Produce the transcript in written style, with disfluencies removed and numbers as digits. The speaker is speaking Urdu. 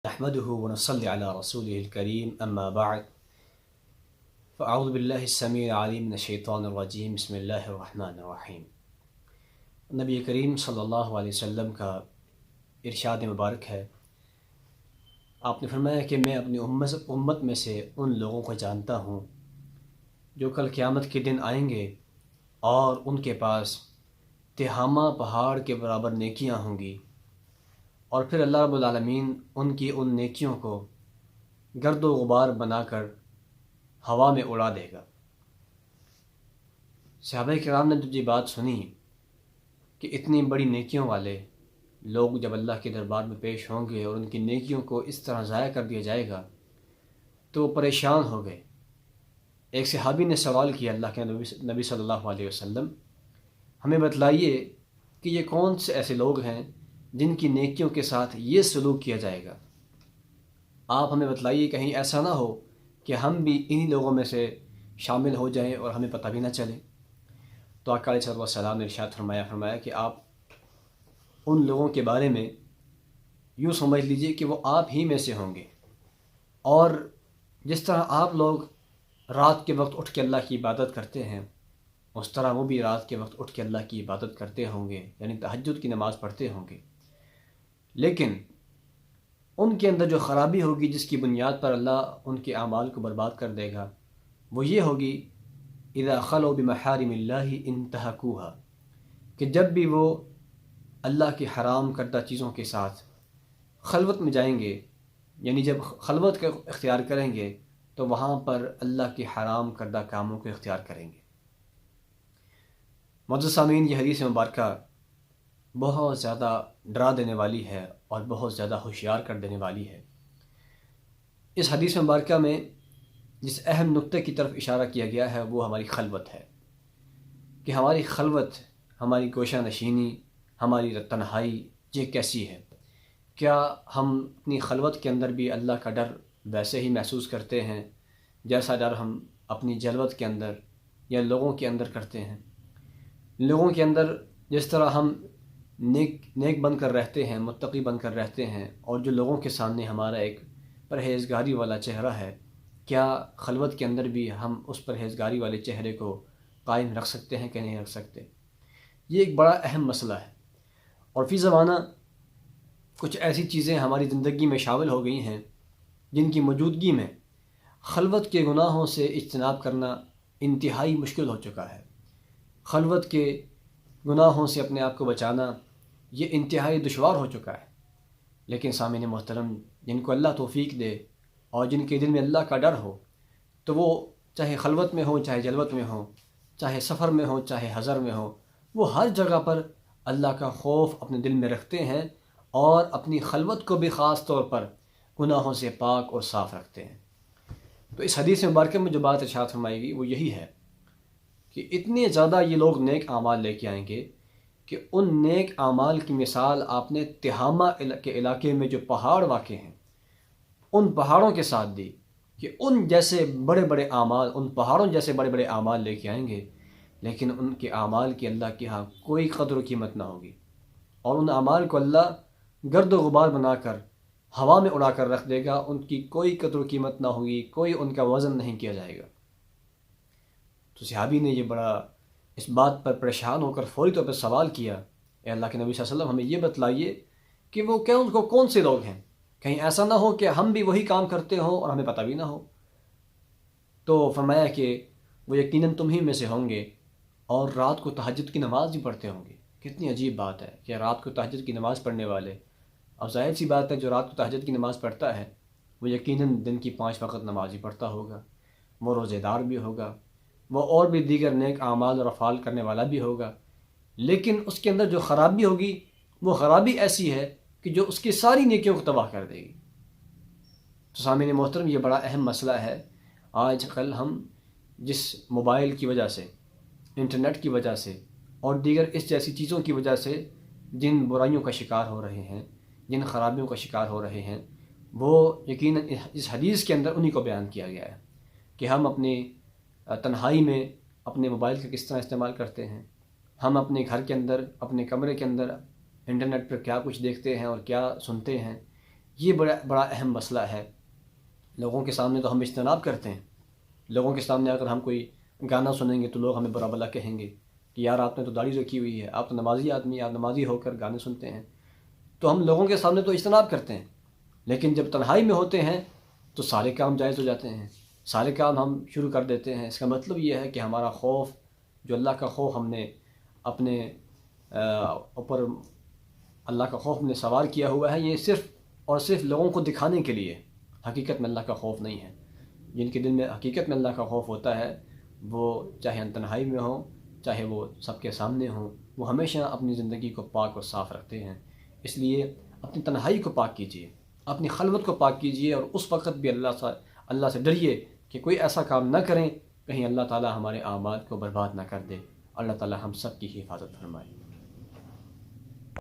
نحمده ونصلي على رسوله الكريم أما بعد فأعوذ بالله السميع العليم من الشيطان الرجيم بسم الله الرحمن الرحيم۔ نبی کریم صلی اللہ علیہ وسلم کا ارشاد مبارک ہے، آپ نے فرمایا کہ میں اپنی امت میں سے ان لوگوں کو جانتا ہوں جو کل قیامت کے دن آئیں گے اور ان کے پاس تہامہ پہاڑ کے برابر نیکیاں ہوں گی، اور پھر اللہ رب العالمین ان کی ان نیکیوں کو گرد و غبار بنا کر ہوا میں اڑا دے گا۔ صحابہ کرام نے جب یہ بات سنی کہ اتنی بڑی نیکیوں والے لوگ جب اللہ کے دربار میں پیش ہوں گے اور ان کی نیکیوں کو اس طرح ضائع کر دیا جائے گا تو وہ پریشان ہو گئے۔ ایک صحابی نے سوال کیا، اللہ کے نبی صلی اللہ علیہ وسلم ہمیں بتلائیے کہ یہ کون سے ایسے لوگ ہیں جن کی نیکیوں کے ساتھ یہ سلوک کیا جائے گا، آپ ہمیں بتلائیے کہیں ایسا نہ ہو کہ ہم بھی انہی لوگوں میں سے شامل ہو جائیں اور ہمیں پتہ بھی نہ چلے۔ تو آقا علیہ السلام نے ارشاد فرمایا کہ آپ ان لوگوں کے بارے میں یوں سمجھ لیجئے کہ وہ آپ ہی میں سے ہوں گے، اور جس طرح آپ لوگ رات کے وقت اٹھ کے اللہ کی عبادت کرتے ہیں اس طرح وہ بھی رات کے وقت اٹھ کے اللہ کی عبادت کرتے ہوں گے، یعنی تہجد کی نماز پڑھتے ہوں گے، لیکن ان کے اندر جو خرابی ہوگی جس کی بنیاد پر اللہ ان کے اعمال کو برباد کر دے گا وہ یہ ہوگی اذا خلوا بمحارم اللہ انتہکوها، کہ جب بھی وہ اللہ کی حرام کردہ چیزوں کے ساتھ خلوت میں جائیں گے، یعنی جب خلوت کا اختیار کریں گے تو وہاں پر اللہ کی حرام کردہ کاموں کو اختیار کریں گے۔ معزز سامعین، یہ حدیث مبارکہ بہت زیادہ ڈرا دینے والی ہے اور بہت زیادہ ہوشیار کر دینے والی ہے۔ اس حدیث مبارکہ میں جس اہم نقطے کی طرف اشارہ کیا گیا ہے وہ ہماری خلوت ہے، کہ ہماری خلوت، ہماری گوشہ نشینی، ہماری تنہائی یہ کیسی ہے۔ کیا ہم اپنی خلوت کے اندر بھی اللہ کا ڈر ویسے ہی محسوس کرتے ہیں جیسا ڈر ہم اپنی جلوت کے اندر یا لوگوں کے اندر کرتے ہیں؟ لوگوں کے اندر جس طرح ہم نیک بن کر رہتے ہیں، متقی بن کر رہتے ہیں، اور جو لوگوں کے سامنے ہمارا ایک پرہیزگاری والا چہرہ ہے، کیا خلوت کے اندر بھی ہم اس پرہیزگاری والے چہرے کو قائم رکھ سکتے ہیں کہ نہیں رکھ سکتے؟ یہ ایک بڑا اہم مسئلہ ہے، اور فی زمانہ کچھ ایسی چیزیں ہماری زندگی میں شامل ہو گئی ہیں جن کی موجودگی میں خلوت کے گناہوں سے اجتناب کرنا انتہائی مشکل ہو چکا ہے۔ خلوت کے گناہوں سے اپنے آپ کو بچانا یہ انتہائی دشوار ہو چکا ہے۔ لیکن سامعین محترم، جن کو اللہ توفیق دے اور جن کے دل میں اللہ کا ڈر ہو، تو وہ چاہے خلوت میں ہوں، چاہے جلوت میں ہوں، چاہے سفر میں ہوں، چاہے حضر میں ہوں، وہ ہر جگہ پر اللہ کا خوف اپنے دل میں رکھتے ہیں اور اپنی خلوت کو بھی خاص طور پر گناہوں سے پاک اور صاف رکھتے ہیں۔ تو اس حدیث مبارکہ میں جو بات ارشاد فرمائی گئی وہ یہی ہے کہ اتنے زیادہ یہ لوگ نیک اعمال لے کے آئیں گے کہ ان نیک اعمال کی مثال آپ نے تہامہ کے علاقے میں جو پہاڑ واقع ہیں ان پہاڑوں کے ساتھ دی، کہ ان جیسے بڑے بڑے اعمال، ان پہاڑوں جیسے بڑے بڑے اعمال لے کے آئیں گے، لیکن ان کے اعمال کی اللہ کے ہاں کوئی قدر و قیمت نہ ہوگی، اور ان اعمال کو اللہ گرد و غبار بنا کر ہوا میں اڑا کر رکھ دے گا، ان کی کوئی قدر و قیمت نہ ہوگی، کوئی ان کا وزن نہیں کیا جائے گا۔ تو صحابی نے یہ بڑا اس بات پر پریشان ہو کر فوری طور پر سوال کیا، اے اللہ کے نبی صلی اللہ علیہ وسلم ہمیں یہ بتلائیے کہ وہ کون سے لوگ ہیں، کہیں ایسا نہ ہو کہ ہم بھی وہی کام کرتے ہوں اور ہمیں پتہ بھی نہ ہو۔ تو فرمایا کہ وہ یقیناً تم ہی میں سے ہوں گے اور رات کو تہجد کی نماز بھی پڑھتے ہوں گے۔ کتنی عجیب بات ہے کہ رات کو تہجد کی نماز پڑھنے والے، اب ظاہر سی بات ہے جو رات کو تہجد کی نماز پڑھتا ہے وہ یقیناً دن کی 5 وقت نماز ہی پڑھتا ہوگا، وہ روزے دار بھی ہوگا، وہ اور بھی دیگر نیک اعمال اور افعال کرنے والا بھی ہوگا، لیکن اس کے اندر جو خرابی ہوگی وہ خرابی ایسی ہے کہ جو اس کی ساری نیکیوں کو تباہ کر دے گی۔ تو سامعین محترم، یہ بڑا اہم مسئلہ ہے۔ آج کل ہم جس موبائل کی وجہ سے، انٹرنیٹ کی وجہ سے اور دیگر اس جیسی چیزوں کی وجہ سے جن برائیوں کا شکار ہو رہے ہیں، جن خرابیوں کا شکار ہو رہے ہیں، وہ یقیناً اس حدیث کے اندر انہی کو بیان کیا گیا ہے کہ ہم اپنی تنہائی میں اپنے موبائل کا کس طرح استعمال کرتے ہیں، ہم اپنے گھر کے اندر، اپنے کمرے کے اندر انٹرنیٹ پر کیا کچھ دیکھتے ہیں اور کیا سنتے ہیں۔ یہ بڑا بڑا اہم مسئلہ ہے۔ لوگوں کے سامنے تو ہم اجتناب کرتے ہیں، لوگوں کے سامنے اگر ہم کوئی گانا سنیں گے تو لوگ ہمیں برا بھلا کہیں گے کہ یار آپ نے تو داڑھی رکھی ہوئی ہے، آپ تو نمازی آدمی، آپ نمازی ہو کر گانے سنتے ہیں۔ تو ہم لوگوں کے سامنے تو اجتناب کرتے ہیں، لیکن جب تنہائی میں ہوتے ہیں تو سارے کام جائز ہو جاتے ہیں، سارے کام ہم شروع کر دیتے ہیں۔ اس کا مطلب یہ ہے کہ ہمارا خوف، جو اللہ کا خوف ہم نے اپنے اوپر اللہ کا خوف ہم نے سوار کیا ہوا ہے، یہ صرف اور صرف لوگوں کو دکھانے کے لیے، حقیقت میں اللہ کا خوف نہیں ہے۔ جن کے دل میں حقیقت میں اللہ کا خوف ہوتا ہے، وہ چاہے ہم تنہائی میں ہوں، چاہے وہ سب کے سامنے ہوں، وہ ہمیشہ اپنی زندگی کو پاک اور صاف رکھتے ہیں۔ اس لیے اپنی تنہائی کو پاک کیجیے، اپنی خلوت کو پاک کیجیے، اور اس وقت بھی اللہ سے ڈریے کہ کوئی ایسا کام نہ کریں کہیں اللہ تعالی ہمارے اعمال کو برباد نہ کر دے۔ اللہ تعالی ہم سب کی حفاظت فرمائے۔